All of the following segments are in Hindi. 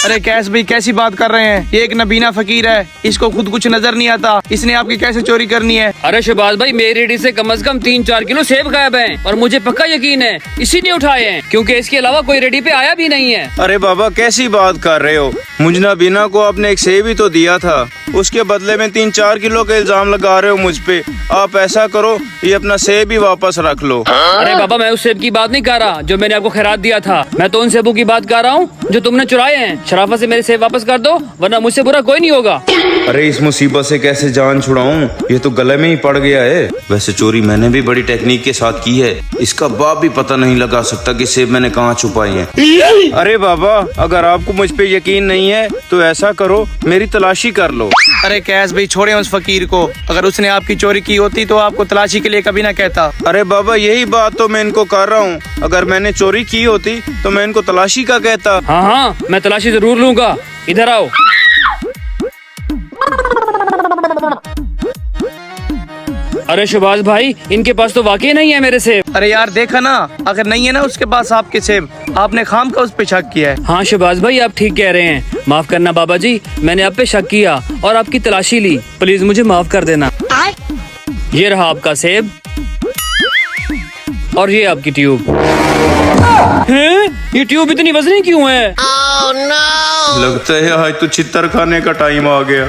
अरे कैश भाई कैसी बात कर रहे हैं? ये एक नबीना फकीर है, इसको खुद कुछ नजर नहीं आता, इसने आपकी कैसे चोरी करनी है? अरे शहबाज भाई, मेरी रेडी से कम 3-4 किलो सेब गायब हैं और मुझे पक्का यकीन है इसी ने उठाए हैं, क्योंकि इसके अलावा कोई रेडी पे आया भी नहीं है। अरे बाबा कैसी बात कर रहे हो? मुझे नबीना को आपने एक सेब ही तो दिया था, उसके बदले में 3-4 किलो का इल्जाम लगा रहे हो मुझ पे। आप ऐसा करो, ये अपना सेब ही वापस रख लो। अरे बाबा, मैं उस सेब की बात नहीं कर रहा जो मैंने आपको खैरात दिया था, मैं तो उन सेबों की बात कर रहा हूँ जो तुमने चुराए हैं। शराफत से मेरे सेब वापस कर दो, वरना मुझसे बुरा कोई नहीं होगा। अरे इस मुसीबत से कैसे जान छुड़ाऊं, ये तो गले में ही पड़ गया है। वैसे चोरी मैंने भी बड़ी टेक्निक के साथ की है, इसका बाप भी पता नहीं लगा सकता कि सेब मैंने कहाँ छुपाए हैं। अरे बाबा, अगर आपको मुझ पे यकीन नहीं है तो ऐसा करो, मेरी तलाशी कर लो। अरे कैश भाई छोड़े उस फकीर को, अगर उसने आपकी चोरी की होती तो आपको तलाशी के लिए कभी ना कहता। अरे बाबा, यही बात तो मैं इनको कर रहा हूँ, अगर मैंने चोरी की होती तो मैं इनको तलाशी का कहता। हाँ हाँ, मैं तलाशी जरूर लूंगा, इधर आओ। अरे शहबाज भाई, इनके पास तो वाकई नहीं है मेरे सेब। अरे यार देखा ना, अगर नहीं है ना उसके पास आपके सेब, आपने खाम का उस पे शक किया है। हाँ शहबाज भाई, आप ठीक कह रहे हैं। माफ करना बाबा जी, मैंने आप पे शक किया और आपकी तलाशी ली, प्लीज मुझे माफ कर देना। ये रहा आपका सेब और ये आपकी ट्यूब। हैं? ये ट्यूब इतनी वजनी क्यों है? लगता है आज तो चित्तर खाने का टाइम आ गया।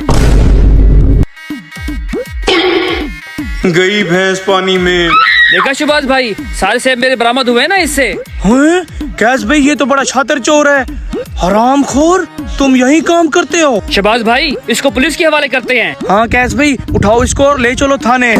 गई भैंस पानी में। देखा शहबाज भाई, सारे सेब मेरे बरामद हुए ना इससे। हैं? कैश भाई ये तो बड़ा शातिर चोर है। हरामखोर, तुम यही काम करते हो? शहबाज भाई, इसको पुलिस के हवाले करते हैं। हाँ कैश भाई, उठाओ इसको और ले चलो थाने।